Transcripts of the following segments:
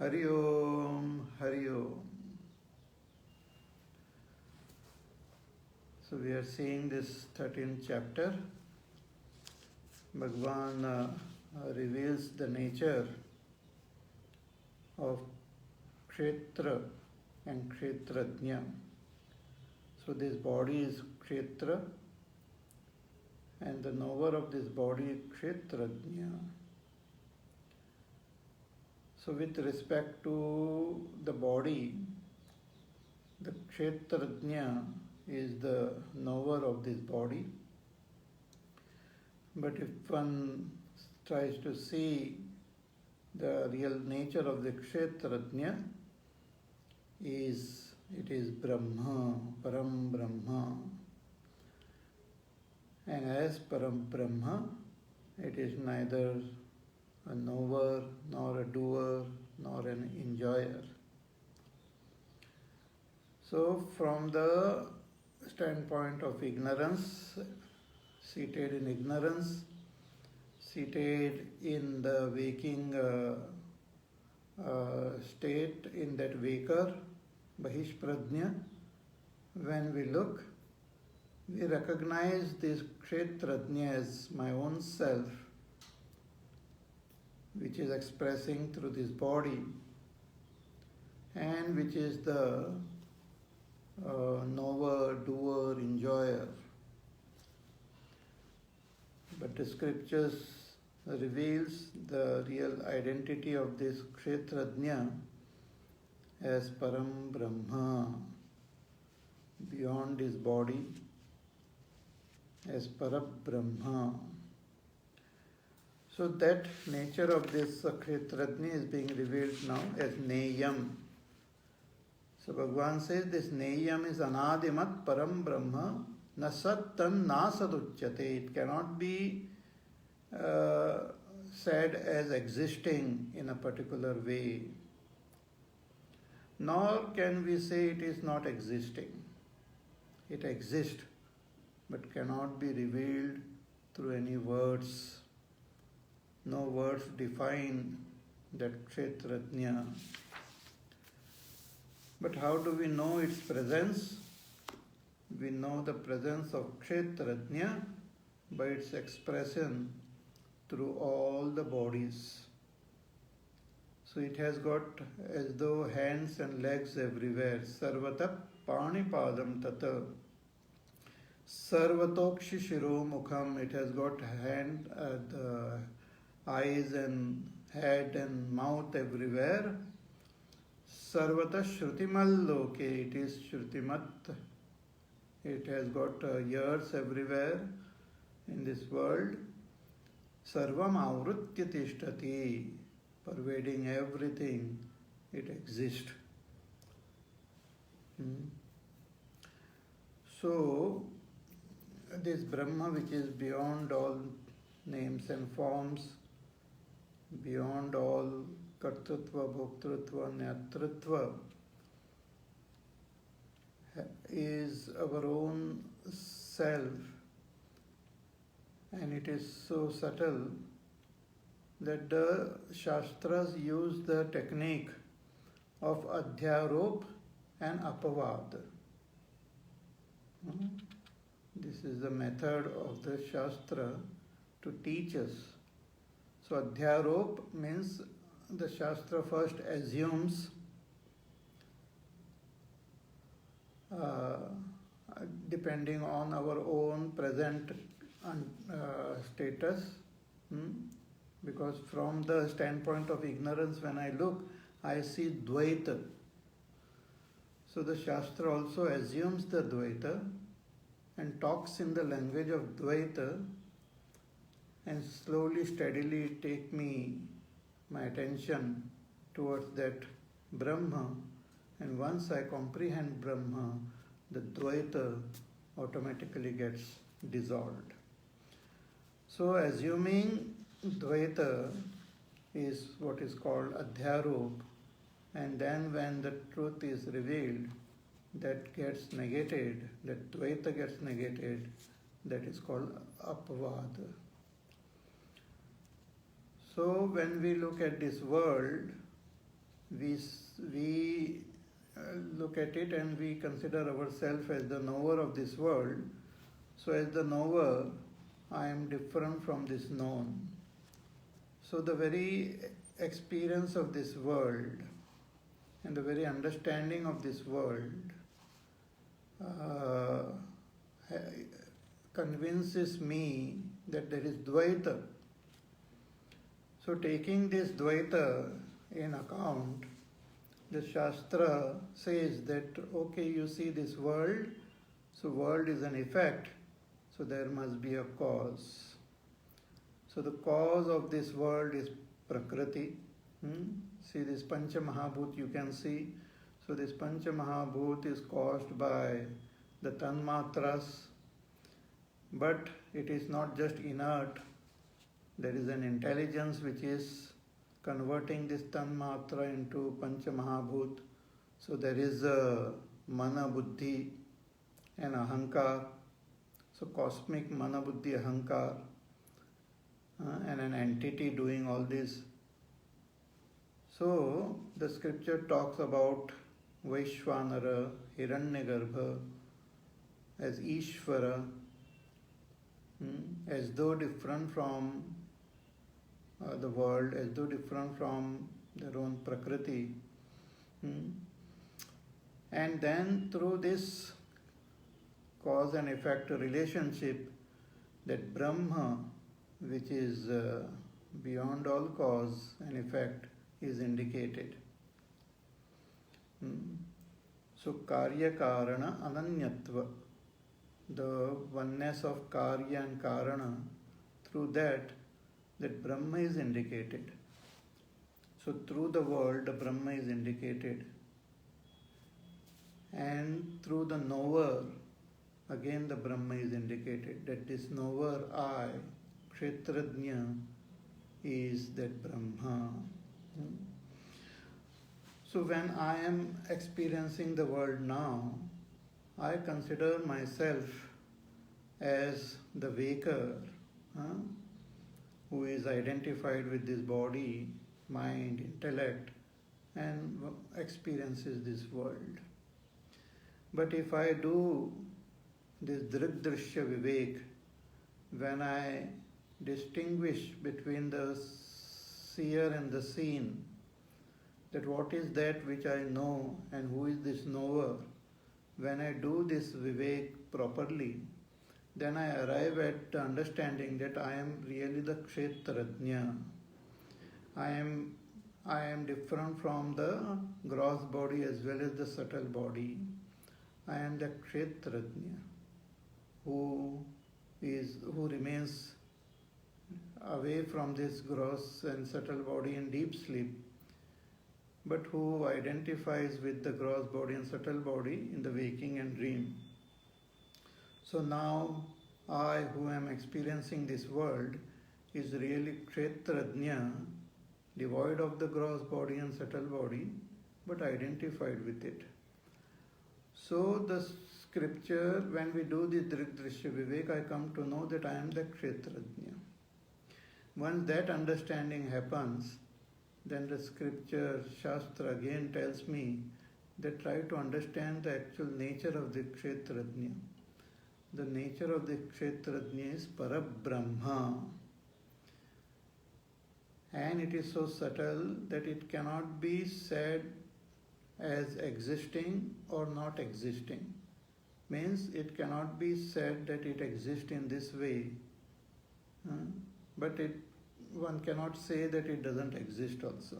Hari Om, Hari Om. So we are seeing this 13th chapter. Bhagavan reveals the nature of Kshetra and Kshetrajna. So this body is Kshetra and the knower of this body is Kshetrajna. So with respect to the body, the Kshetrajna is the knower of this body. But if one tries to see the real nature of the Kshetrajna, it is Brahma, Param Brahma. And as Param Brahma, it is neither a knower, nor a doer, nor an enjoyer. So from the standpoint of ignorance, seated in ignorance, seated in the waking state, in that waker, Bahishprajna, when we look, we recognize this Kshetrajna as my own self, which is expressing through this body, and which is the knower, doer, enjoyer. But the scriptures reveals the real identity of this Kshetrajna as Param Brahma, beyond his body, as Parabrahma. So that nature of this Kshetrajna is being revealed now as Neyam. So Bhagavan says this Neyam is Anadimat Param Brahma na sattan na saduchyate. It cannot be said as existing in a particular way. Nor can we say it is not existing. It exists, but cannot be revealed through any words. No words define that Kshetrajna. But how do we know its presence? We know the presence of Kshetrajna by its expression through all the bodies. So it has got as though hands and legs everywhere. Sarvata panipadam tata. Sarvatokshi shiro mukham. It has got hand, the eyes and head and mouth everywhere. Sarvata Shrutimal Loke, it is Shrutimat. It has got ears everywhere in this world. Sarvam Avrutya Tishtati, pervading everything, it exists. So, this Brahma, which is beyond all names and forms, beyond all kartrutva, bhoktrutva, nyatritva, is our own self, and it is so subtle that the Shastras use the technique of Adhyarop and Apavad. This is the method of the Shastra to teach us. So Adhyarop means the Shastra first assumes depending on our own present status, because from the standpoint of ignorance, when I look, I see Dvaita. So the Shastra also assumes the Dvaita and talks in the language of Dvaita and slowly, steadily take my attention towards that Brahma, and once I comprehend Brahma, the Dvaita automatically gets dissolved. So assuming Dvaita is what is called Adhyarop, and then when the truth is revealed, that gets negated, that Dvaita gets negated, that is called Apavad. So when we look at this world, we look at it and we consider ourselves as the knower of this world. So as the knower, I am different from this known. So the very experience of this world and the very understanding of this world convinces me that there is Dvaita. So taking this Dvaita in account, the Shastra says that, okay, you see this world, so world is an effect, so there must be a cause. So the cause of this world is Prakriti. See this Pancha Mahabhut you can see. So this Pancha Mahabhut is caused by the Tanmatras, but it is not just inert. There is an intelligence which is converting this Tanmatra into Pancha Mahabhut. So there is a Mana Buddhi and Ahankar. So cosmic Mana Buddhi Ahankar and an entity doing all this. So the scripture talks about Vaishwanara, Hiranyagarbha as Ishvara, as though different from the world, as though different from their own Prakriti. And then through this cause and effect relationship, that Brahma, which is beyond all cause and effect, is indicated. So Karya Karana Ananyatva, the oneness of Karya and Karana, through that Brahma is indicated. So through the world, the Brahma is indicated. And through the knower, again the Brahma is indicated. That this knower, I, Kshetrajna, is that Brahma. So when I am experiencing the world now, I consider myself as the waker, who is identified with this body, mind, intellect, and experiences this world. But if I do this Drigdrishya Vivek, when I distinguish between the seer and the seen, that what is that which I know and who is this knower, when I do this Vivek properly, then I arrive at the understanding that I am really the Kshetrajna. I am different from the gross body as well as the subtle body. I am the Kshetrajna who remains away from this gross and subtle body in deep sleep, but who identifies with the gross body and subtle body in the waking and dream. So now I, who am experiencing this world, is really Kshetrajna, devoid of the gross body and subtle body, but identified with it. So the scripture, when we do the Drigdrishya Vivek, I come to know that I am the Kshetrajna. Once that understanding happens, then the scripture, Shastra again tells me that try to understand the actual nature of the Kshetrajna. The nature of the Kshetrajna is Parabrahma. And it is so subtle that it cannot be said as existing or not existing. Means it cannot be said that it exists in this way, but one cannot say that it doesn't exist also.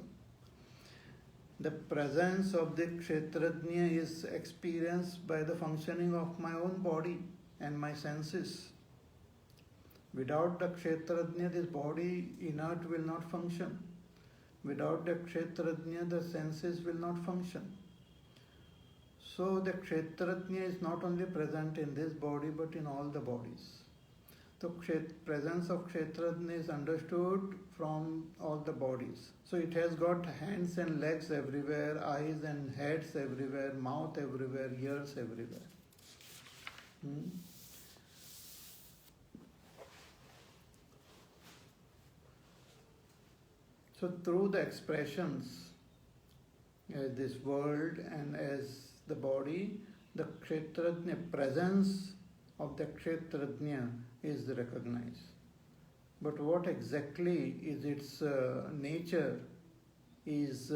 The presence of the Kshetrajna is experienced by the functioning of my own body and my senses. Without the Kshetrajna, this body inert will not function. Without the Kshetrajna, the senses will not function. So the Kshetrajna is not only present in this body but in all the bodies. The presence of Kshetrajna is understood from all the bodies. So it has got hands and legs everywhere, eyes and heads everywhere, mouth everywhere, ears everywhere. So through the expressions as this world and as the body, the Kshetrajna presence of the Kshetrajna is recognized. But what exactly is its nature is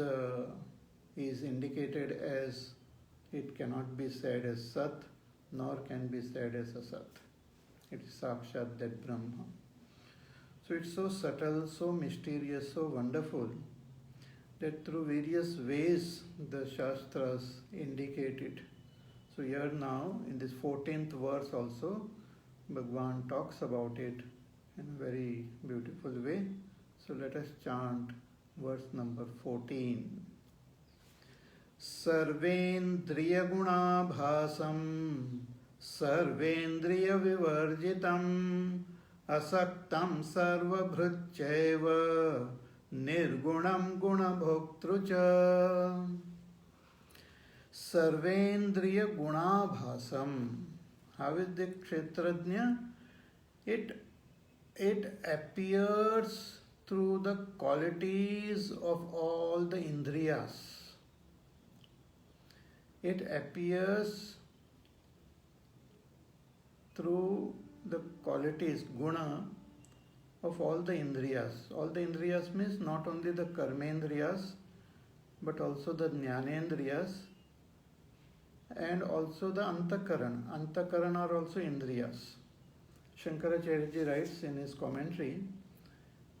indicated as, it cannot be said as Sat, nor can be said as Asat. It is Sakshat, that Brahma. So it's so subtle, so mysterious, so wonderful that through various ways the Shastras indicate it. So here now, in this 14th verse also, Bhagwan talks about it in a very beautiful way. So let us chant verse number 14. Sarvendriyagunabhasam sarvendriyavivarjitam asaktam sarvabhruchaiva nirgunam gunabhoktrucha. Sarvendriya gunabhasam. How is the Kshetrajna? It appears through the qualities of all the indriyas. It appears through the qualities, guna, of all the indriyas. All the indriyas means not only the karmendriyas, but also the jnanendriyas and also the antakaran. Antakaran are also indriyas. Shankaracharya ji writes in his commentary,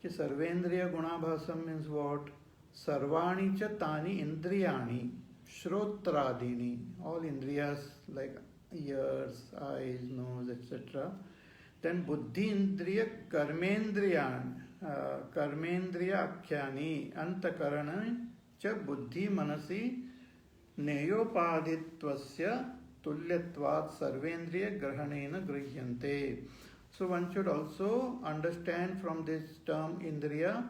कि सर्वेंद्रिय गुणाभासम means what? Sarvani cha tani indriyani shrotrādini. All indriyas like ears, eyes, nose, etc. Then buddhi indriya karmendriya akhyani antakarana cha buddhi manasi neyopadhitvasya tulyatvat sarvendriya grahanena grihyante. So one should also understand from this term indriya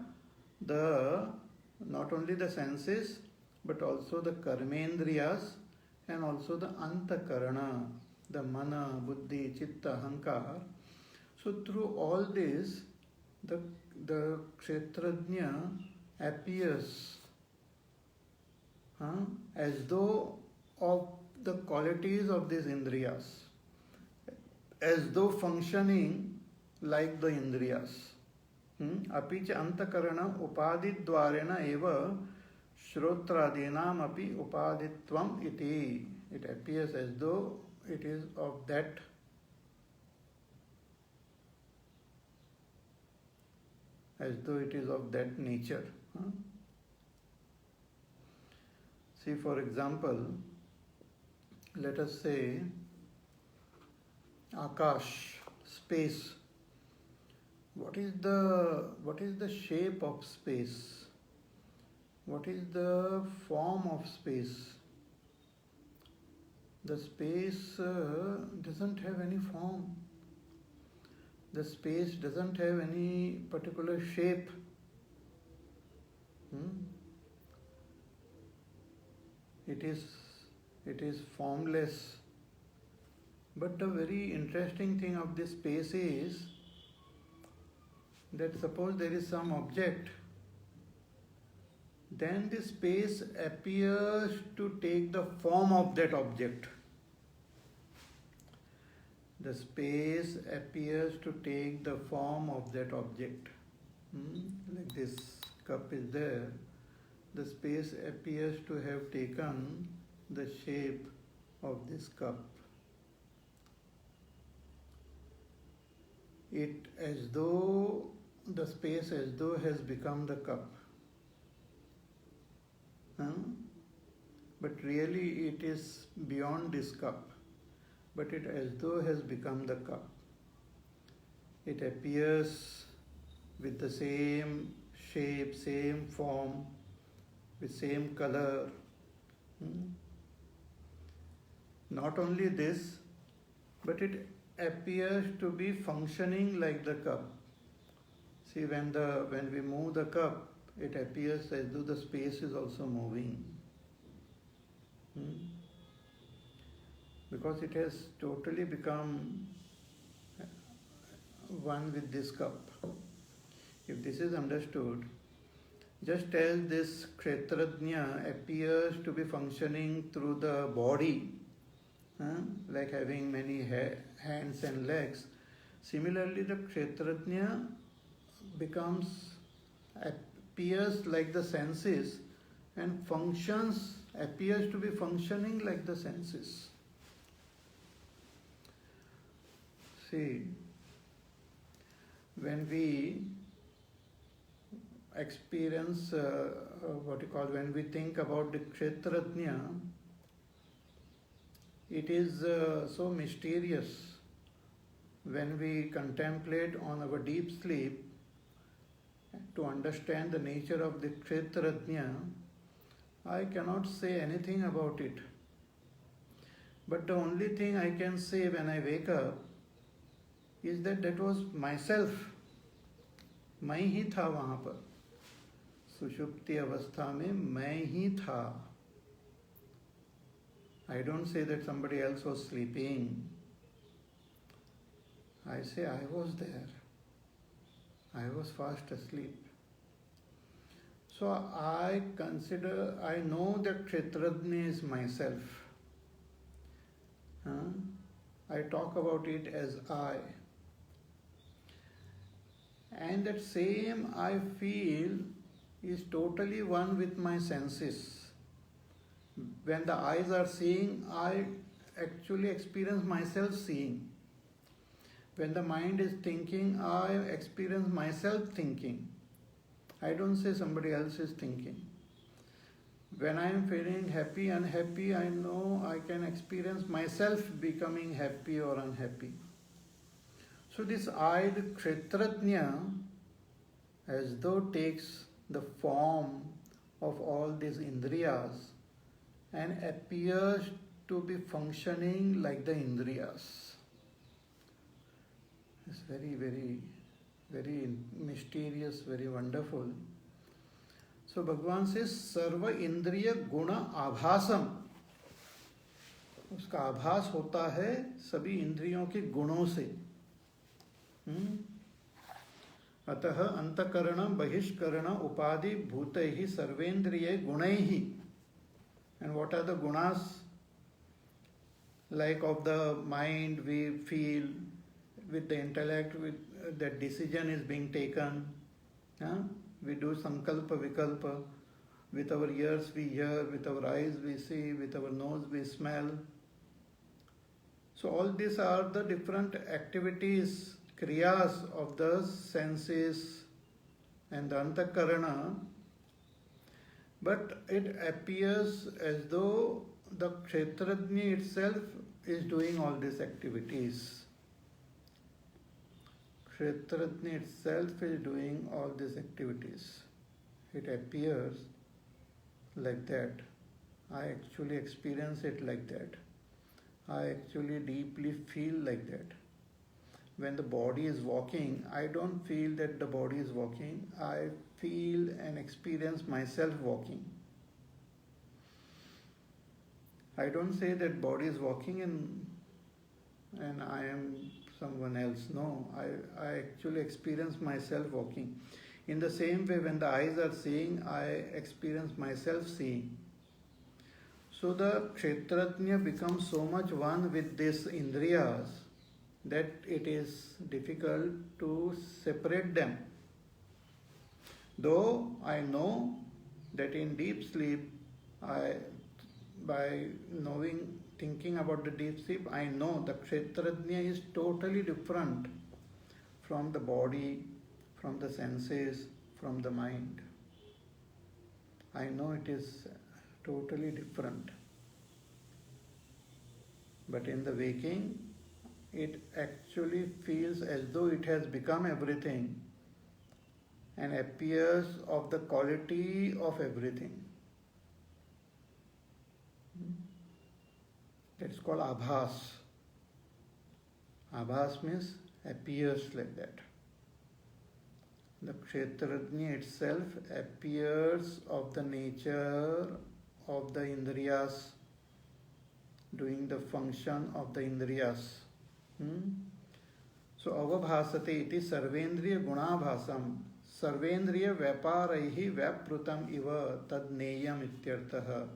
not only the senses but also the karmendriyas and also the antakarana, the mana, buddhi, chitta, hankar. So through all this, the Kshetrajna appears as though of the qualities of these indriyas, as though functioning like the indriyas. Api cha antakarana upadidvarena eva shrotradinam api upaditvam iti. It appears as though it is of that nature. See, for example, let us say Akash, space. What is the shape of space? What is the form of space? The space doesn't have any form. The space doesn't have any particular shape. It is formless. But the very interesting thing of this space is that suppose there is some object, then the space appears to take the form of that object. The space appears to take the form of that object. Like this cup is there, the space appears to have taken the shape of this cup. The space as though has become the cup. But really it is beyond this cup. But it as though has become the cup. It appears with the same shape, same form, with same color. Not only this, but it appears to be functioning like the cup. See, when we move the cup, it appears as though the space is also moving. Because it has totally become one with this cup. If this is understood, Just as this Kshetrajna appears to be functioning through the body, like having many hands and legs, similarly the Kshetrajna appears like the senses and appears to be functioning like the senses. See, when we experience when we think about the Kshetrajna, it is so mysterious. When we contemplate on our deep sleep to understand the nature of the Kshetrajna, I cannot say anything about it. But the only thing I can say when I wake up is that was myself. मैं ही था वहाँ पर, सुषुप्ति अवस्था में मैं ही था. I don't say that somebody else was sleeping. I say I was there. I was fast asleep. So I know that Kshetrajna is myself. I talk about it as I. And that same I feel is totally one with my senses. When the eyes are seeing, I actually experience myself seeing. When the mind is thinking, I experience myself thinking. I don't say somebody else is thinking. When I am feeling happy, unhappy, I know I can experience myself becoming happy or unhappy. So this I, the Kshetrajna, as though takes the form of all these indriyas and appears to be functioning like the indriyas. It's very, very, very mysterious, very wonderful. So Bhagavan says, Sarva Indriya Guna Abhasam. उसका आभास होता है सभी इंद्रियों के गुणों से. अतः अंतकरण बहिष्करण उपाधि भूतैहि सर्वेन्द्रिय गुणैहि. And what are the gunas? Like of the mind, we feel with the intellect, that decision is being taken. We do sankalpa vikalpa. With our ears we hear, with our eyes we see, with our nose we smell. So all these are the different activities, kriyas of the senses and the antakarana. But it appears as though the Kshetrajna itself is doing all these activities. Kshetrajna itself is doing all these activities. It appears like that. I actually experience it like that. I actually deeply feel like that. When the body is walking, I don't feel that the body is walking. I feel and experience myself walking. I don't say that body is walking and I am someone else. No, I actually experience myself walking. In the same way, when the eyes are seeing, I experience myself seeing. So the Kshetrajna becomes so much one with these indriyas that it is difficult to separate them. Though I know that in deep sleep, by thinking about the deep sleep, I know the Kshetrajna is totally different from the body, from the senses, from the mind. I know it is totally different. But in the waking, it actually feels as though it has become everything and appears of the quality of everything. That's called abhas. Abhas means appears like that. The Kshetrajna itself appears of the nature of the indriyas, doing the function of the indriyas. So avabhasate iti sarvendriya gunabhasam. Sarvendriya Vyaparaihi Vyaprutam Iva Tad Neyam Ityartaha.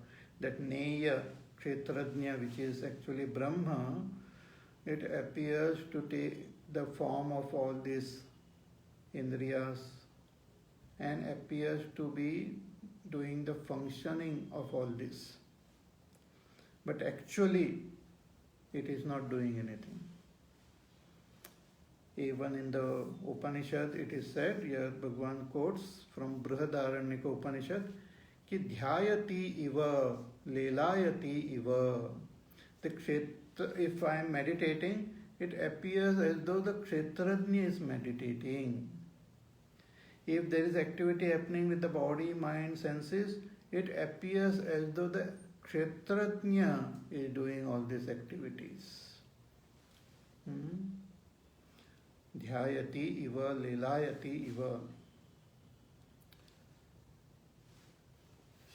That Neya, Kshetrajna, which is actually Brahma, it appears to take the form of all these Indriyas and appears to be doing the functioning of all this. But actually, it is not doing anything. Even in the Upanishad, it is said, here Bhagavan quotes from Brihadaranyaka Upanishad, ki dhyayati iva, lelayati iva. The kshetra, if I am meditating, it appears as though the kshetrajna is meditating. If there is activity happening with the body, mind, senses, it appears as though the kshetrajna is doing all these activities. Dhyayati iva, lelayati iva.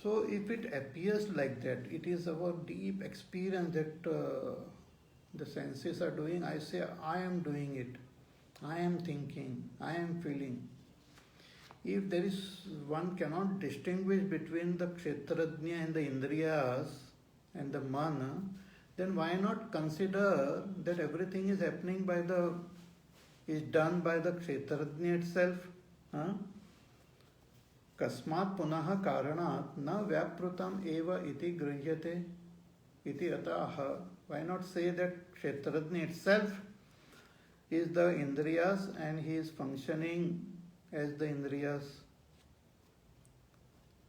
So if it appears like that, it is our deep experience that the senses are doing. I say, I am doing it. I am thinking. I am feeling. If there is, one cannot distinguish between the kshetrajna and the indriyas and the mana, then why not consider that everything is happening is done by the kshetrajna itself? Kasmat punaha karanat na vyaprutam eva iti grihyate iti ataha. Why not say that kshetrajna itself is the indriyas and he is functioning as the indriyas?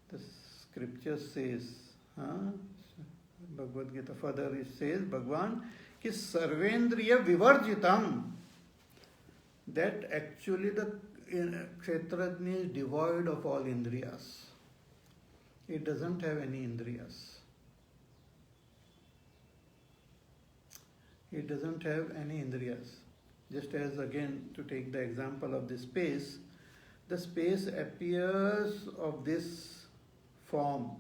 The scripture says, Bhagavad Gita further it says, Bhagavan, ki sarvendriya vivarjitam. That actually the kshetrajna is devoid of all indriyas. It doesn't have any indriyas. It doesn't have any indriyas. Just as again, to take the example of the space appears of this form.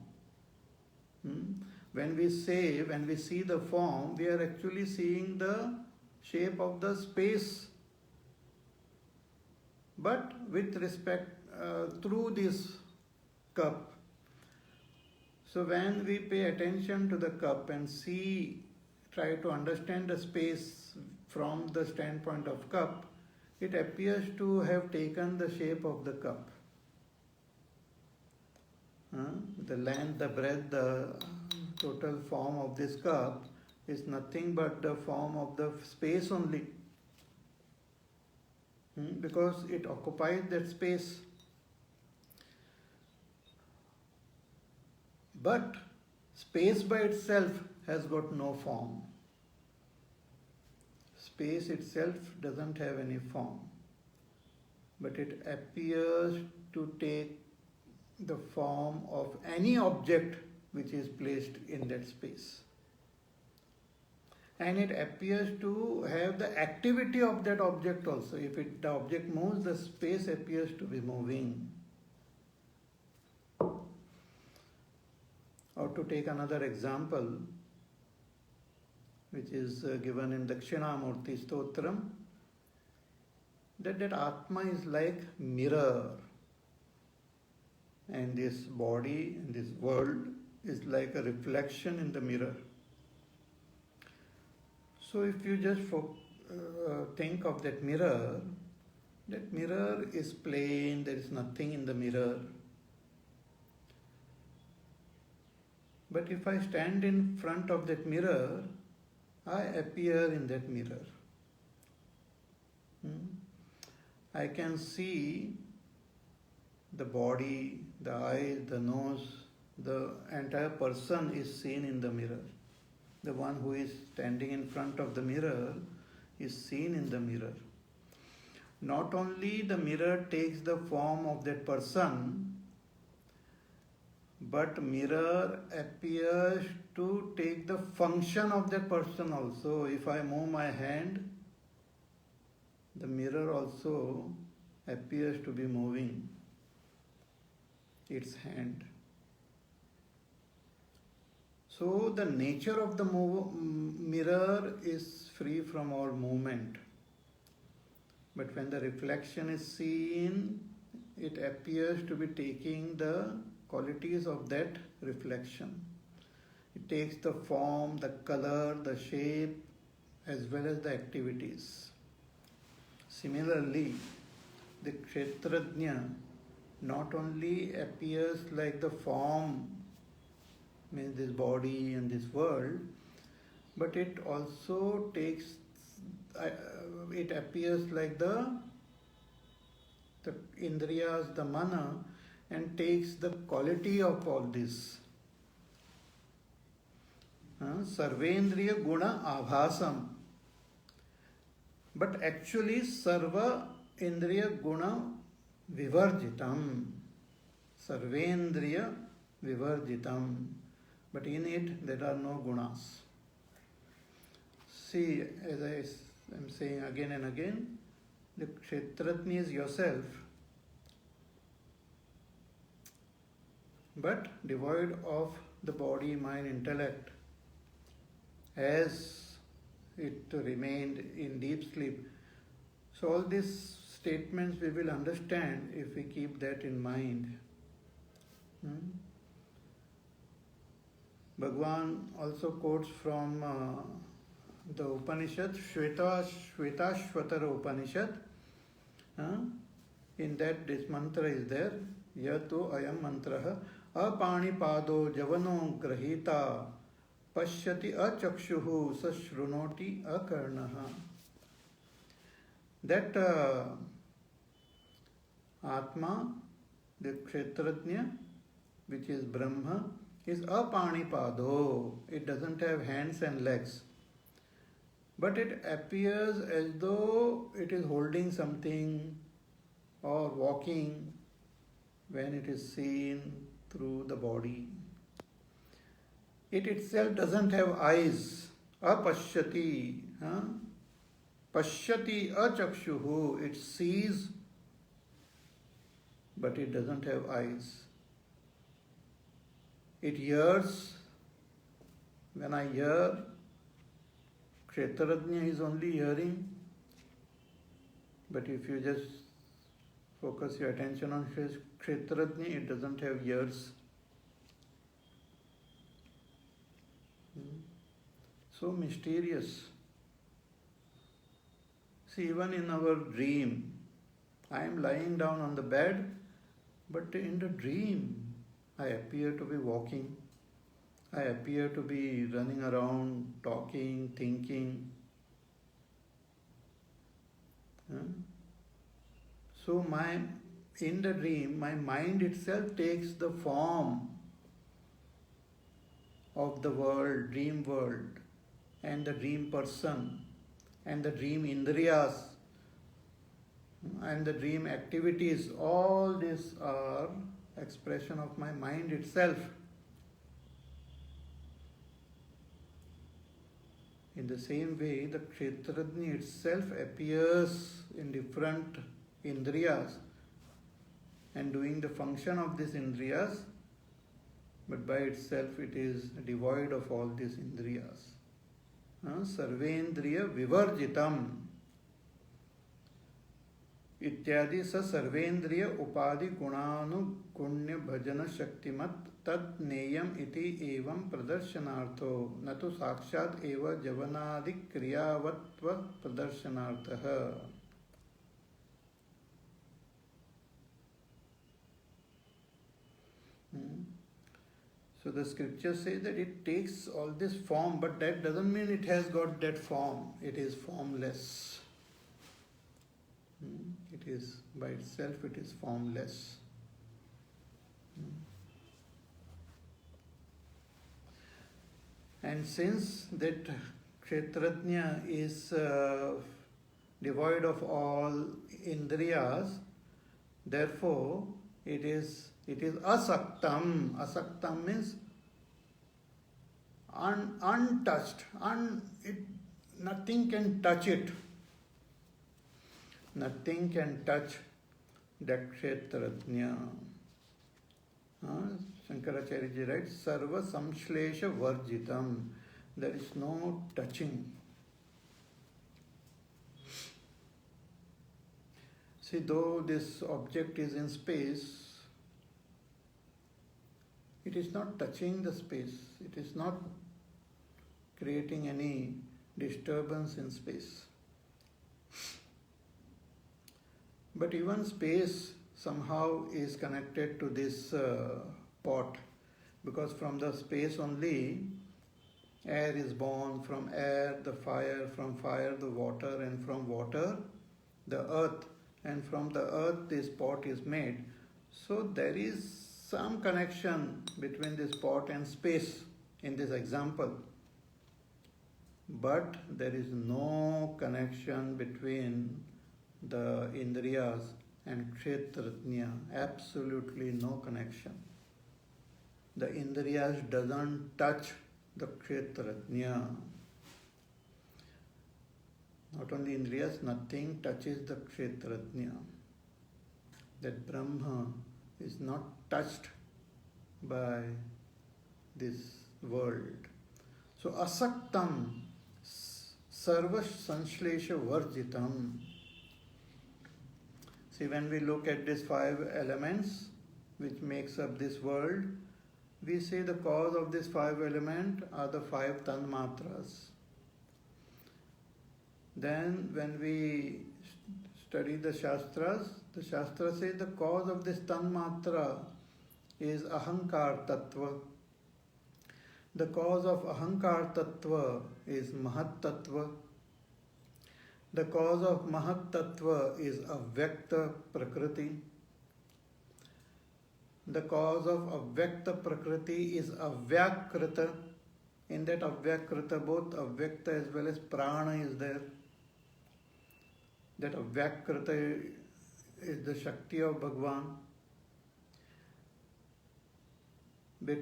When we see the form, we are actually seeing the shape of the space. But with respect through this cup. So when we pay attention to the cup and try to understand the space from the standpoint of cup, it appears to have taken the shape of the cup. The length, the breadth, the total form of this cup is nothing but the form of the space only. Because it occupies that space. But space by itself has got no form. Space itself doesn't have any form. But it appears to take the form of any object which is placed in that space. And it appears to have the activity of that object also. If the object moves, the space appears to be moving. Or to take another example, which is given in Dakshinamurti Stotram, that Atma is like mirror. And this body, this world is like a reflection in the mirror. So if you just think of that mirror is plain, there is nothing in the mirror. But if I stand in front of that mirror, I appear in that mirror. I can see the body, the eyes, the nose, the entire person is seen in the mirror. The one who is standing in front of the mirror is seen in the mirror. Not only the mirror takes the form of that person, but mirror appears to take the function of that person also. If I move my hand, the mirror also appears to be moving its hand. So the nature of the mirror is free from all movement. But when the reflection is seen it appears to be taking the qualities of that reflection. It takes the form, the color, the shape, as well as the activities. Similarly, the Kshetrajna not only appears like the form, means this body and this world, but it also takes, it appears like the indriyas, the mana, and takes the quality of all this. Sarvendriya guna abhasam. But actually, sarva indriya guna vivarjitam. Sarvendriya vivarjitam. But in it, there are no gunas. See, as I am saying again and again, the Kshetrajna is yourself, but devoid of the body, mind, intellect, as it remained in deep sleep. So all these statements we will understand if we keep that in mind. Bhagwan also quotes from the Upanishad, Shvetashvatara Upanishad. In that this mantra is there, Yato ayam mantraha apanipado javano grahita pashyati achakshuhu sashrunoti akarnaha. That Atma, the Kshetrajna, which is Brahma, is apanipado. It doesn't have hands and legs, but it appears as though it is holding something or walking when it is seen through the body. It itself doesn't have eyes. Apashyati. Pashyati achakshuhu. It sees, but it doesn't have eyes. It hears. When I hear, Kshetrajna is only hearing. But if you just focus your attention on Kshetrajna, it doesn't have ears. So mysterious. See, even in our dream, I am lying down on the bed, but in the dream, I appear to be walking. I appear to be running around, talking, thinking. So in the dream, my mind itself takes the form of the world, dream world, and the dream person, and the dream indriyas, and the dream activities. All these are expression of my mind itself. In the same way, the Kshetrajna itself appears in different indriyas and doing the function of these indriyas, but by itself it is devoid of all these indriyas. Sarvendriya vivarjitam इत्यादि स सर्वेन्द्रिय उपाधि गुणानुगुण्य भजन शक्तिमत तद नेयम इति एवं प्रदर्शनार्थो न तो साक्षात एव जवनादि क्रियावत्व प्रदर्शनार्थः. So the scripture says that it takes all this form, but that doesn't mean it has got that form. It is formless. It is by itself, it is formless. And since that Kshetrajna is devoid of all indriyas, therefore it is asaktam. Asaktam means untouched. Nothing can touch it. Nothing can touch that Kshetrajna. Shankaracharya ji writes, Sarva samshlesha varjitam. There is no touching. See, though this object is in space, it is not touching the space. It is not creating any disturbance in space. But even space somehow is connected to this pot, because from the space only air is born, from air the fire, from fire the water, and from water the earth, and from the earth this pot is made. So there is some connection between this pot and space in this example. But there is no connection between the Indriyas and Kshetrajna, absolutely no connection. The Indriyas doesn't touch the Kshetrajna. Not only Indriyas, nothing touches the Kshetrajna. That Brahma is not touched by this world. So asaktam sarva sanslesha varjitam. See, when we look at these 5 elements which makes up this world, we say the cause of these 5 elements are the 5 tanmatras. Then when we study the Shastras say the cause of this tanmatra is ahankar tattva. The cause of ahankar tattva is mahat tattva. The cause of mahat tattva is avyakta prakriti. The cause of avyakta prakriti is avyakrita. In that avyakrita, both avyakta as well as prana is there. That avyakrita is the Shakti of Bhagwan. But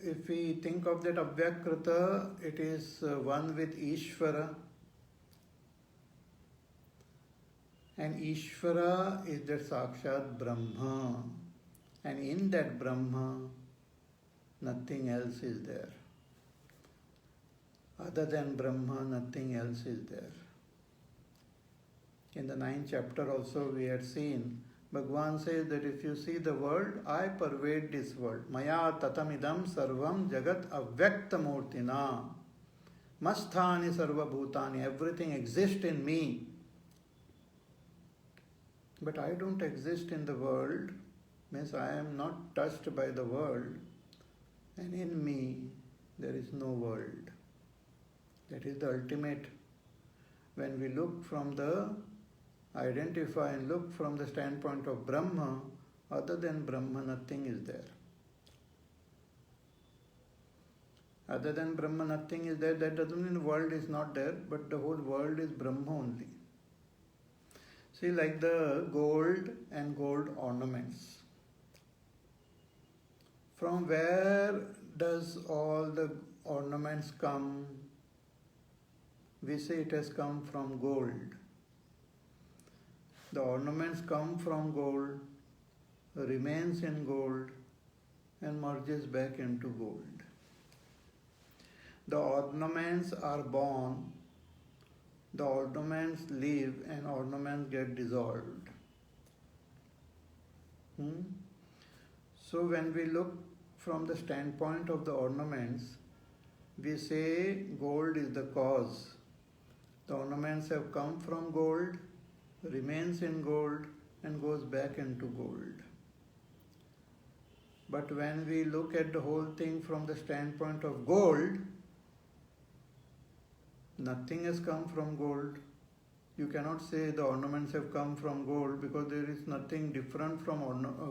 if we think of that avyakrita, it is one with Ishvara. And Ishvara is the Sakshat Brahma. And in that Brahma, nothing else is there. Other than Brahma, nothing else is there. In the 9th chapter also we had seen, Bhagwan says that if you see the world, I pervade this world. Maya tatamidam sarvam jagat avyakta murtina. Masthani sarva bhutani. Everything exists in me. But I don't exist in the world, means I am not touched by the world, and in me there is no world. That is the ultimate. When we look from the identify and look from the standpoint of Brahma, other than Brahma nothing is there. Other than Brahma nothing is there. That doesn't mean the world is not there, but the whole world is Brahma only. See, like the gold and gold ornaments. From where does all the ornaments come? We say it has come from gold. The ornaments come from gold, remains in gold, and merges back into gold. The ornaments are born, the ornaments leave, and ornaments get dissolved. So when we look from the standpoint of the ornaments, we say gold is the cause. The ornaments have come from gold, remains in gold, and goes back into gold. But when we look at the whole thing from the standpoint of gold, nothing has come from gold. You cannot say the ornaments have come from gold because there is nothing different from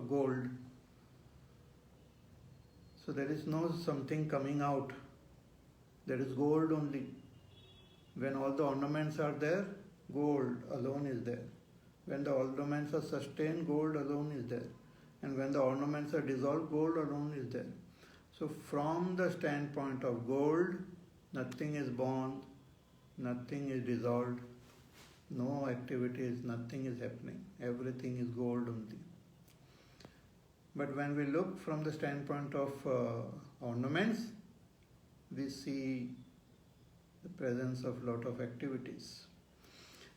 gold. So there is no something coming out. There is gold only. When all the ornaments are there, gold alone is there. When the ornaments are sustained, gold alone is there. And when the ornaments are dissolved, gold alone is there. So from the standpoint of gold, nothing is born, nothing is dissolved, no activities, nothing is happening. Everything is gold only. But when we look from the standpoint of ornaments, we see the presence of lot of activities.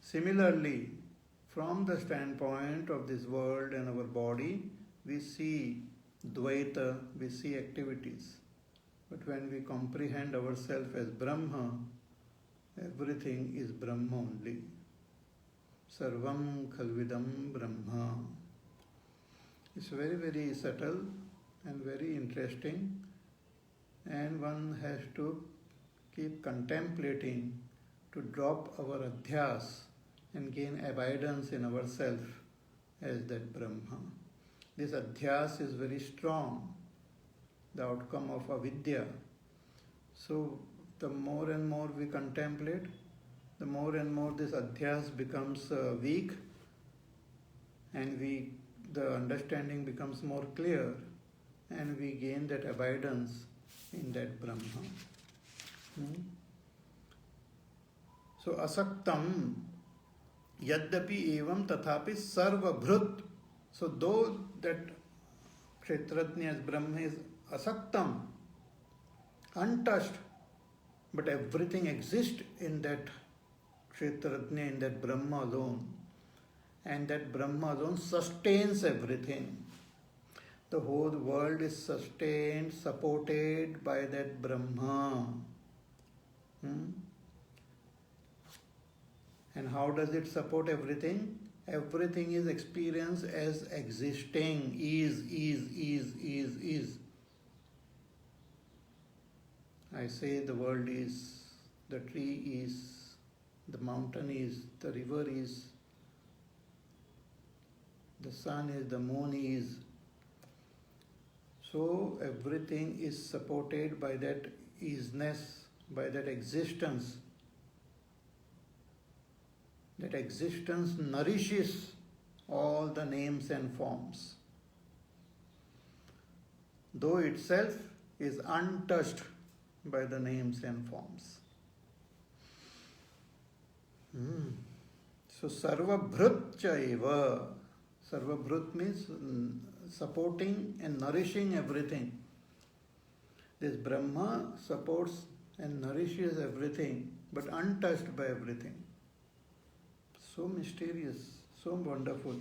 Similarly, from the standpoint of this world and our body, we see Dvaita, we see activities. But when we comprehend ourselves as Brahma, everything is Brahma only. Sarvam Khalvidam Brahma. It's very, very subtle and very interesting, and one has to keep contemplating to drop our adhyas and gain abidance in ourself as that Brahma. This adhyas is very strong, the outcome of avidya. So the more and more we contemplate, the more and more this adhyas becomes weak, and the understanding becomes more clear, and we gain that abidance in that Brahma. So asaktam yaddapi evam tathapi sarvabhrut. So though that Kshetrajna as Brahma is asaktam, untouched, but everything exists in that Kshetrajna, in that Brahma alone. And that Brahma alone sustains everything. The whole world is sustained, supported by that Brahma. And how does it support everything? Everything is experienced as existing, is. I say the world is, the tree is, the mountain is, the river is, the sun is, the moon is. So everything is supported by that isness, by that existence. That existence nourishes all the names and forms, though itself is untouched by the names and forms. So sarvabhrut cha eva. Sarvabhrut means supporting and nourishing everything. This Brahma supports and nourishes everything, but untouched by everything. So mysterious, so wonderful.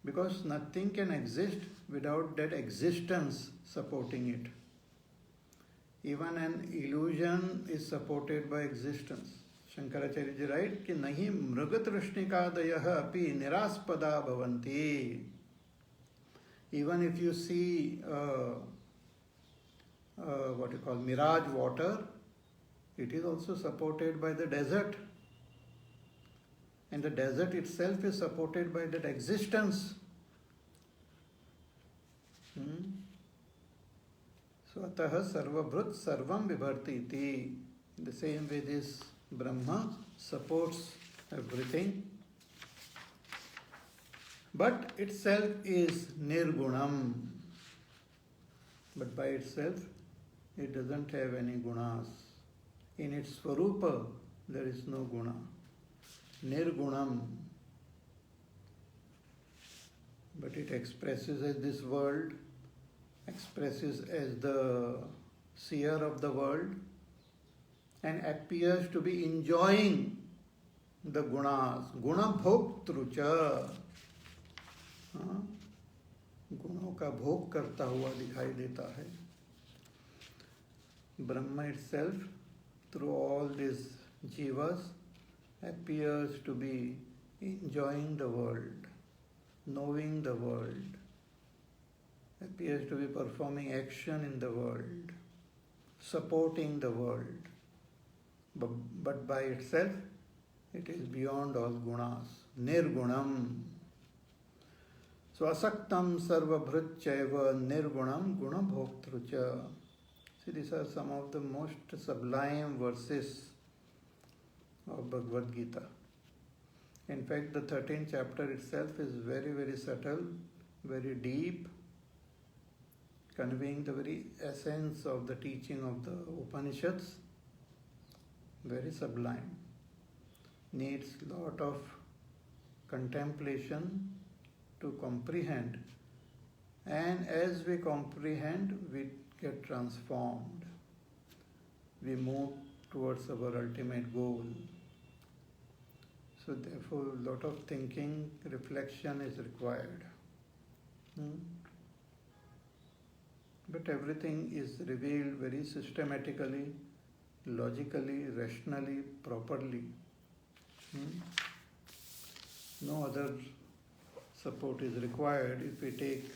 Because nothing can exist without that existence supporting it. Even an illusion is supported by existence. Shankaracharya ji writes कि नहीं मृगतृष्णिकादयः अपि निरास्पदा भवन्ति. Even if you see what you call mirage water, it is also supported by the desert. And the desert itself is supported by that existence. So ataha sarvabhrut sarvam vibharti iti. In the same way this Brahma supports everything. But itself is nirgunam. But by itself, it doesn't have any gunas. In its swarupa, there is no guna. Nirgunam. But it expresses as this world, expresses as the seer of the world, and appears to be enjoying the gunas. Guna bhoktrucha. गुणों का भोग करता हुआ दिखाई देता है. Brahma itself, through all these jivas, appears to be enjoying the world, knowing the world, appears to be performing action in the world, supporting the world. But by itself, it is beyond all gunas. Nirgunam. So asaktam sarvabhrut chaiva nirgunam gunabhoktrucha. See, these are some of the most sublime verses of Bhagavad Gita. In fact, the 13th chapter itself is very, very subtle, very deep, conveying the very essence of the teaching of the Upanishads. Very sublime. Needs lot of contemplation to comprehend, and as we comprehend, we get transformed. We move towards our ultimate goal. So therefore, a lot of thinking, reflection is required. But everything is revealed very systematically, logically, rationally, properly. No other support is required if we take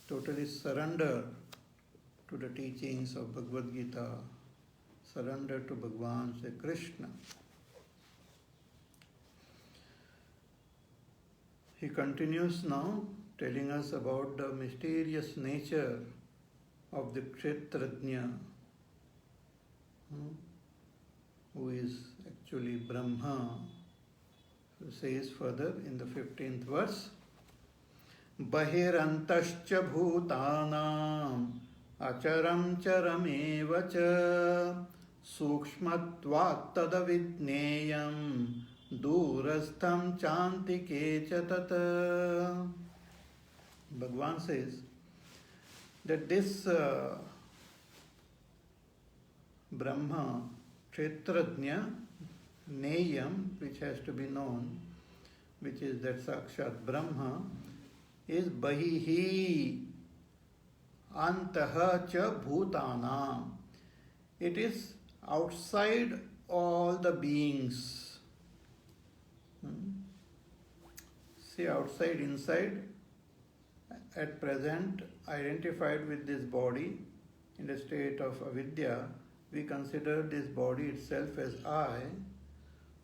totally surrender to the teachings of Bhagavad Gita, surrender to Bhagavan Sri Krishna. He continues now telling us about the mysterious nature of the Kshetrajna, who is actually Brahma. So says further in the 15th verse, Bahirantascha bhutanam acharam charameva cha sukshmatvat tadavidneyam durastham chantike cha tata. Bhagavan says that this Brahma, Kshetrajna, Neyam, which has to be known, which is that Sakshat Brahma, is Bahihi Antaha cha Bhutanam. It is outside all the beings. See, outside, inside, at present identified with this body in the state of avidya, we consider this body itself as I.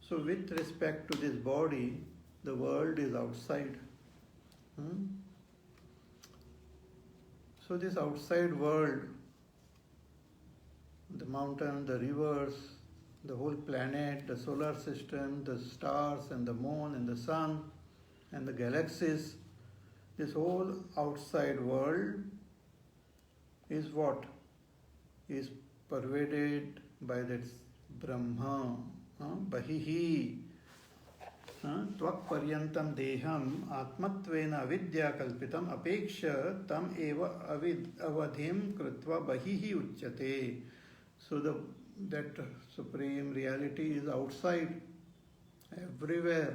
So with respect to this body, the world is outside. So this outside world, the mountain, the rivers, the whole planet, the solar system, the stars and the moon and the sun and the galaxies, this whole outside world is what? Is pervaded by that Brahma. Bahihi Tvak paryantam deham atmatvena avidya kalpitam apeksha tam eva avadhim krutva bahihi uchyate. So that supreme reality is outside, everywhere.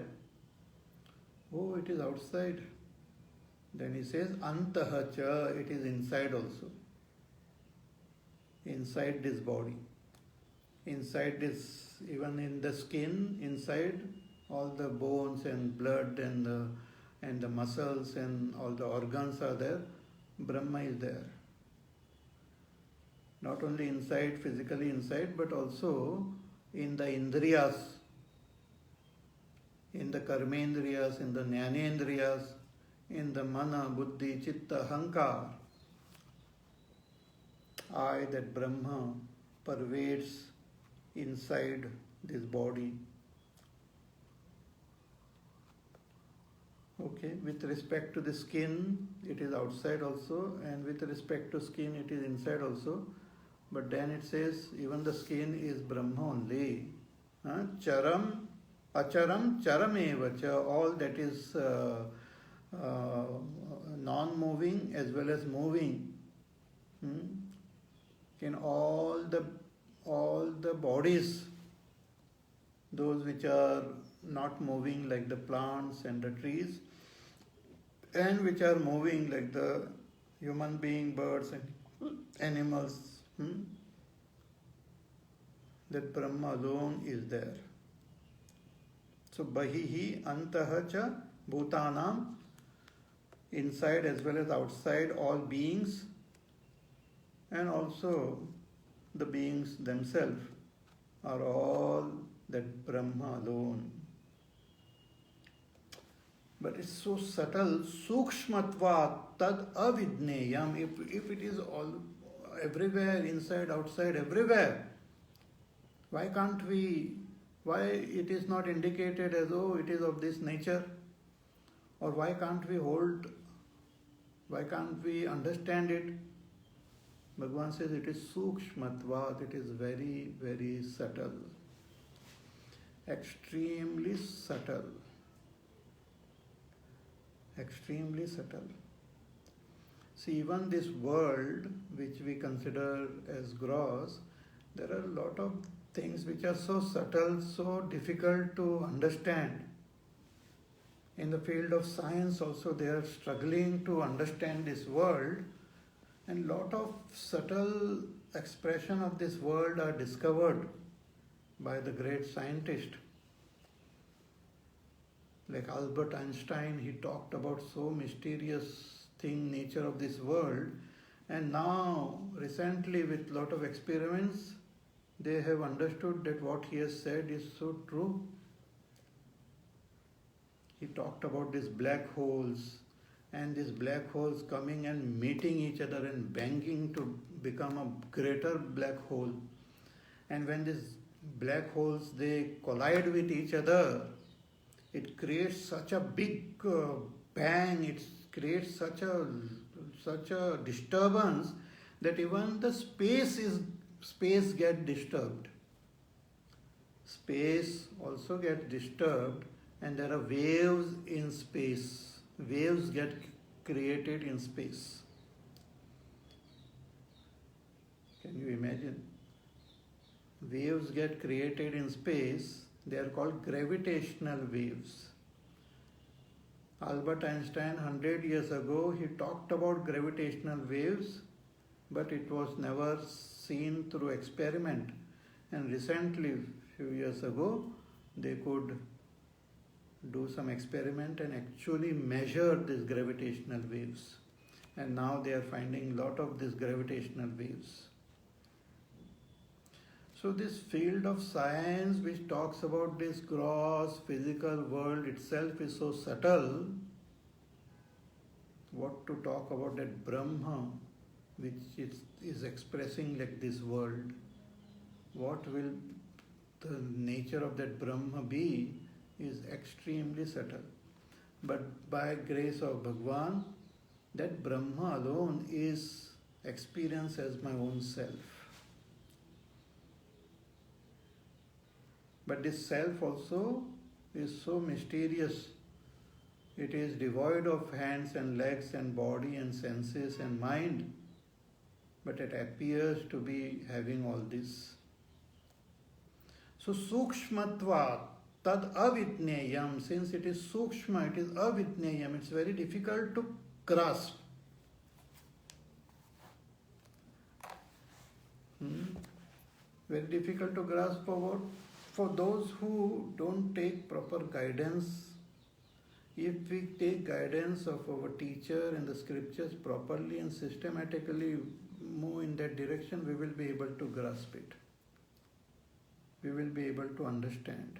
Oh, it is outside. Then he says antaha cha, it is inside also. Inside this body. Inside this, even in the skin, inside all the bones and blood and the muscles and all the organs are there. Brahma is there. Not only inside, physically inside, but also in the indriyas, in the karmendriyas, in the jnanendriyas, in the mana, buddhi, chitta, hankar. I, that Brahma, pervades inside this body. Okay, with respect to the skin, it is outside also, and with respect to skin, it is inside also. But then it says, even the skin is Brahma only. Charam, acharam, charameva cha, all that is non-moving as well as moving. In all the bodies, those which are not moving like the plants and the trees, and which are moving like the human being, birds and animals, that Brahma alone is there. So Bahihi Antaha cha Bhutanam, inside as well as outside all beings, and also the beings themselves are all that Brahma alone. But it's so subtle, sukshmatva tad avidneyam. If it is all everywhere, inside, outside, everywhere, why it is not indicated as though it is of this nature? Or why can't we understand it? Bhagavan says it is sukshmatvat, it is very, very subtle. Extremely subtle. Extremely subtle. See, even this world, which we consider as gross, there are a lot of things which are so subtle, so difficult to understand. In the field of science also they are struggling to understand this world, and lot of subtle expression of this world are discovered by the great scientist. Like Albert Einstein, he talked about so mysterious thing, nature of this world, and now recently with lot of experiments, they have understood that what he has said is so true. He talked about these black holes, and these black holes coming and meeting each other and banging to become a greater black hole. And when these black holes, they collide with each other, it creates such a big bang, it creates such a disturbance that even the space get disturbed. Space also gets disturbed, and there are waves in space. Waves get created in space. Can you imagine? Waves get created in space. They are called gravitational waves. Albert Einstein 100 years ago, he talked about gravitational waves, but it was never seen through experiment. And recently, few years ago, they could do some experiment and actually measure these gravitational waves. And now they are finding lot of these gravitational waves. So this field of science which talks about this gross physical world itself is so subtle. What to talk about that Brahma which is expressing like this world? What will the nature of that Brahma be is extremely subtle. But by grace of Bhagwan, that Brahma alone is experienced as my own self. But this self also is so mysterious. It is devoid of hands and legs and body and senses and mind, but it appears to be having all this. So sukshmatvat tad avidneyam, since it is sukshma, it is avidneyam, it's very difficult to grasp. Very difficult to grasp for those who don't take proper guidance. If we take guidance of our teacher and the scriptures properly and systematically move in that direction, we will be able to grasp it. We will be able to understand.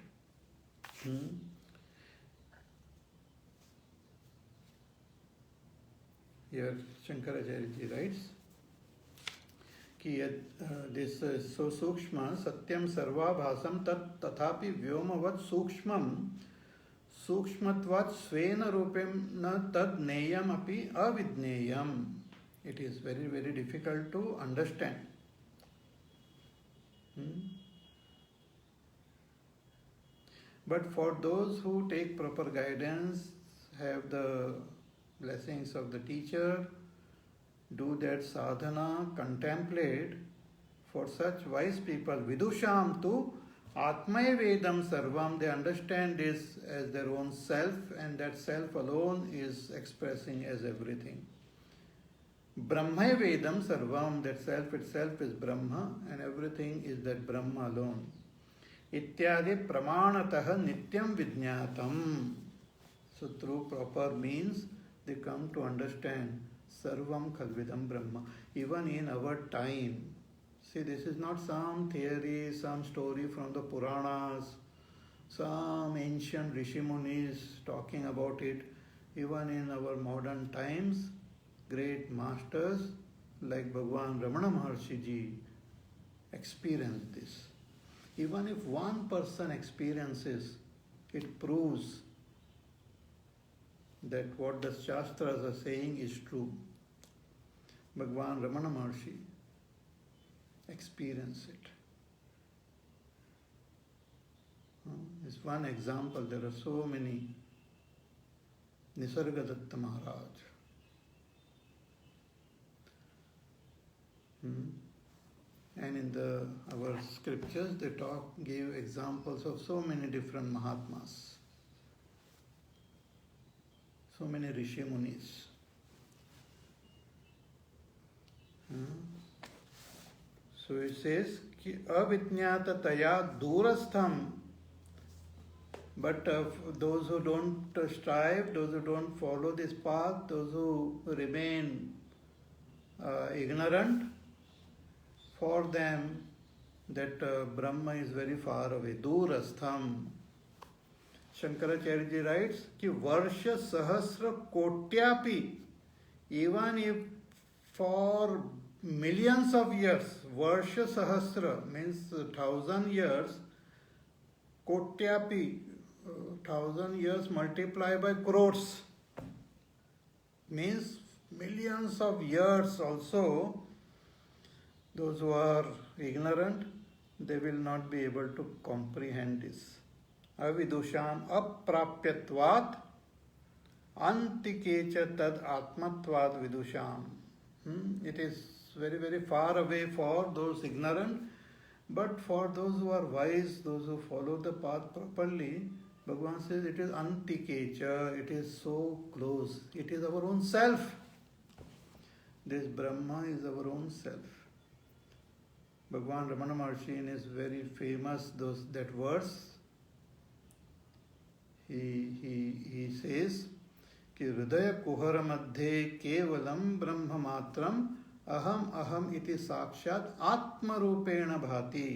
Here Shankaracharya ji writes, this so sukshma satyam sarvabhasam tat tathapi vyomavad sukshmam sukshmatvat svena rupena tad neyam api avidneyam. It is very, very difficult to understand. But for those who take proper guidance, have the blessings of the teacher, do that sadhana, contemplate, for such wise people, vidusham tu atmaya vedam sarvam, they understand this as their own self, and that self alone is expressing as everything. Brahmaya vedam sarvam, that self itself is Brahma, and everything is that Brahma alone. Ityadi pramanatah nityam vijnatam. So through proper means, they come to understand Sarvam Khalvidam Brahma. Even in our time, see, this is not some theory, some story from the Puranas, some ancient Rishi Munis talking about it. Even in our modern times, great masters like Bhagwan Ramana Maharshi Ji experienced this. Even if one person experiences, it proves that what the Shastras are saying is true. Bhagwan Ramana Maharshi experienced it. It's one example. There are so many. Nisargadatta Maharaj. And and in our scriptures they give examples of so many different Mahatmas, so many Rishi Munis. So it says, ki avidyata taya durastham, but those who don't strive, those who don't follow this path, those who remain ignorant, for them that Brahma is very far away. Durastham. Shankaracharya ji writes ki Varsha Sahasra Kotyapi, even if for millions of years, Varsha Sahasra means 1,000 years, Kotyapi, 1,000 years multiplied by crores, means millions of years also, those who are ignorant, they will not be able to comprehend this. Avidusham aprapyatvat antikecha tad atmatvat vidusham. It is very, very far away for those ignorant, but for those who are wise, those who follow the path properly, Bhagavan says it is antikecha, it is so close, it is our own self. This Brahma is our own self. Bhagavan Ramana Maharshi in his very famous that verse, he says कि हृदय कुहर मध्ये केवलम ब्रह्म मात्रम अहम अहम इति साक्षात आत्मरूपेण भाति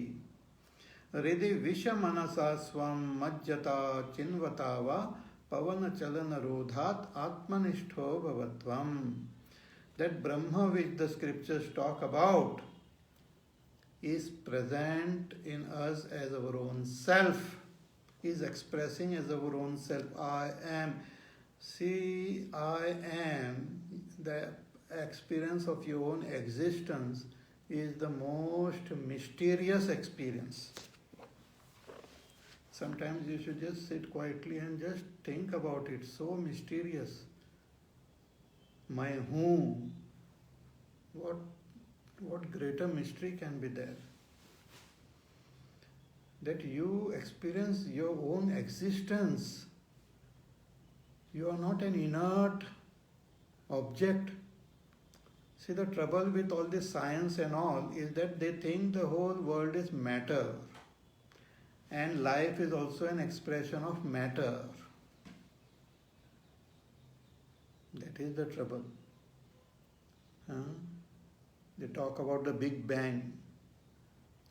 हृदि विष मनसा स्वं मज्जता चिन्वता वा पवन चलन रोधात आत्मनिष्ठो भवत्वम. That Brahma which the scriptures talk about is present in us as our own self, is expressing as our own self. I am. See, I am, the experience of your own existence is the most mysterious experience. Sometimes you should just sit quietly and just think about it. So mysterious. My whom? What greater mystery can be there? That you experience your own existence. You are not an inert object. See, the trouble with all this science and all is that they think the whole world is matter. And life is also an expression of matter. That is the trouble. They talk about the Big Bang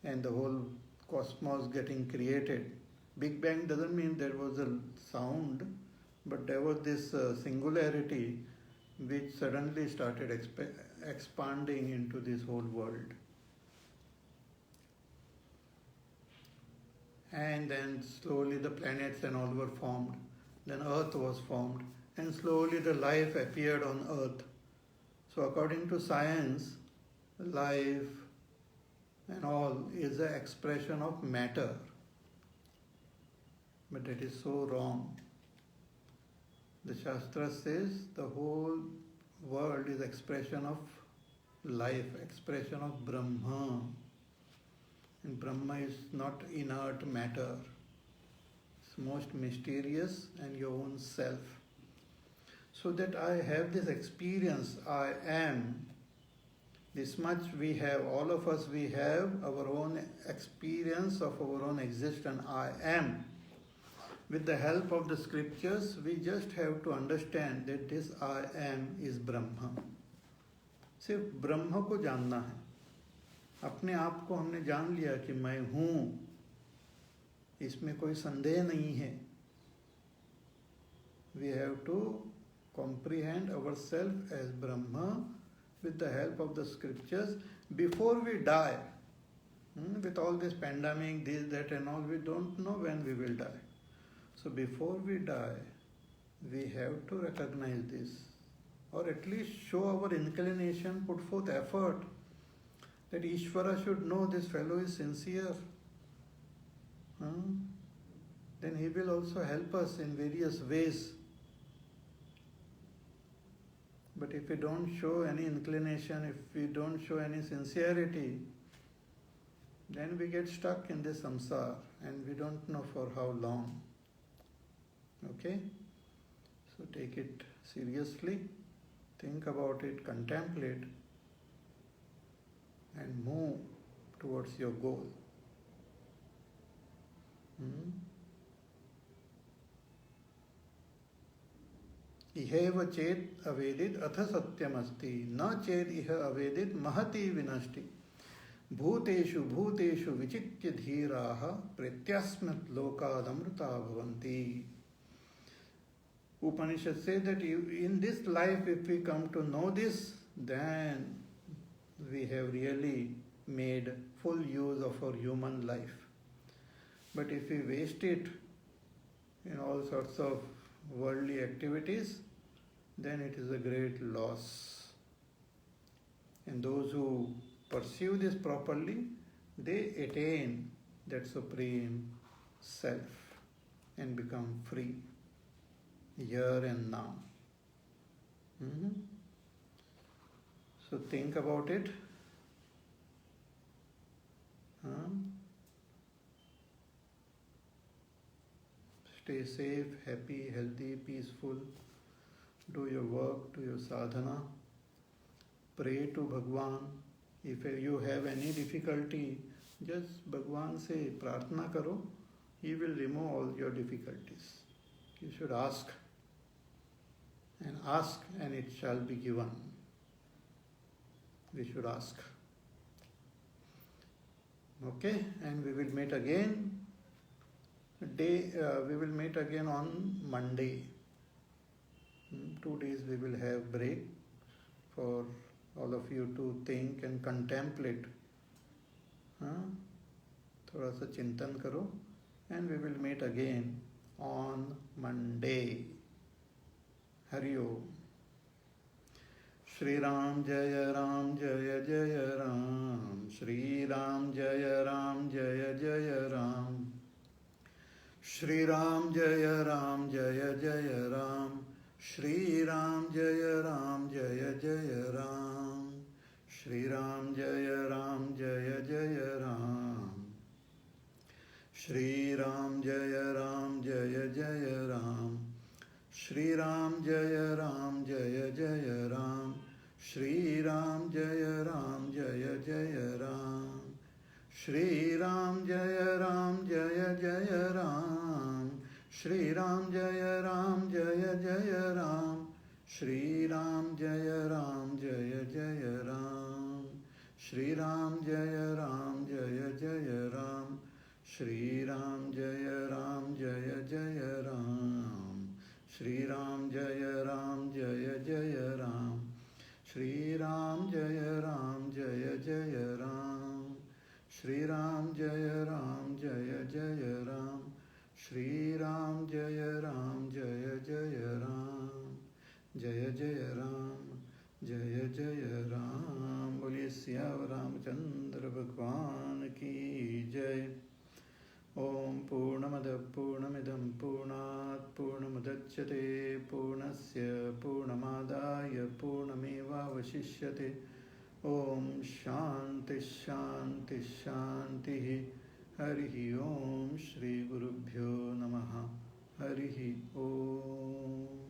and the whole cosmos getting created. Big Bang doesn't mean there was a sound, but there was this singularity which suddenly started expanding into this whole world. And then slowly the planets and all were formed. Then Earth was formed. And slowly the life appeared on Earth. So according to science, life and all is an expression of matter. But it is so wrong. The Shastra says the whole world is expression of life, expression of Brahma. And Brahma is not inert matter. It's most mysterious and your own self. So that I have this experience, I am. This much we have, all of us, we have our own experience of our own existence, I am. With the help of the scriptures, we just have to understand that this I am is Brahma. सिर्फ ब्रह्म को जानना है. अपने आप को हमने जान लिया कि मैं हूँ, इसमें कोई संदेह नहीं है. We have to comprehend ourselves as Brahma with the help of the scriptures before we die. With all this pandemic, this, that and all, we don't know when we will die. So before we die, we have to recognize this, or at least show our inclination, put forth effort, that Ishvara should know this fellow is sincere. Then he will also help us in various ways. But if we don't show any inclination, if we don't show any sincerity, then we get stuck in this samsara and we don't know for how long. Okay? So take it seriously, think about it, contemplate, and move towards your goal. इहैव चेत् अवेदित अथ सत्यमस्ति न चेत् इह अवेदित महति विनष्टि भूतेषु भूतेषु विचित्य धीराः प्रत्यस्मिन् लोकादमृता भवन्ति. Upanishad says that in this life, if we come to know this, then we have really made full use of our human life. But if we waste it in all sorts of worldly activities, then it is a great loss. And those who pursue this properly, they attain that supreme self and become free here and now. So think about it. Stay safe, happy, healthy, peaceful. Do your work, do your sadhana. Pray to Bhagwan. If you have any difficulty, just Bhagwan say, Prarthana karo. He will remove all your difficulties. You should ask. And ask and it shall be given. We should ask. Okay, and we will meet again. We will meet again on Monday. 2 days we will have break for all of you to think and contemplate. थोड़ा सा चिंतन करो, and we will meet again on Monday. Hari Om. Shri Ram Jaya Ram Jaya Jaya Ram. Shri Ram Jaya Ram Jaya Jaya Ram. Shri Ram Jaya Ram Jaya Jaya Ram. Shri Ram Jaya Ram Jaya Jaya Ram. Shri Ram Jaya Ram Jaya Jaya Ram. Shri Ram Jaya Ram Jaya Jaya Ram. Shri Ram Jaya Ram Jaya Jaya Ram. Shri Ram Jaya Ram Jaya Jaya Ram. Shri Ram Jaya Ram Jaya Jaya Ram. Shri Ram Jaya Ram Jaya Jaya Ram. Shri Ram Jaya Ram Jaya Jaya Ram. Shri Ram Jaya Ram Jaya Jaya Ram. Shri Ram Jaya Ram Jaya Jaya Ram. Shri Ram Jaya Ram Jaya Jaya Ram. Shri Ram Jaya Ram Jaya Jaya Ram. Shri Ram Jaya Ram Jaya Jaya Ram. Shri Ram Jaya Ram Jaya Jaya Ram. Jaya Jaya Ram, Jaya Jaya Ram. Boliye Siyavar Ramchandra Bhagwan ki Jai. Om Purnamada Purnamidam Purnat Purnamadachyate Purnasya Purnamadaya Purnameva Vashishyate. Om Shanti Shanti Shanti. Harihi Om Shri Gurubhyo Namaha. Harihi Om.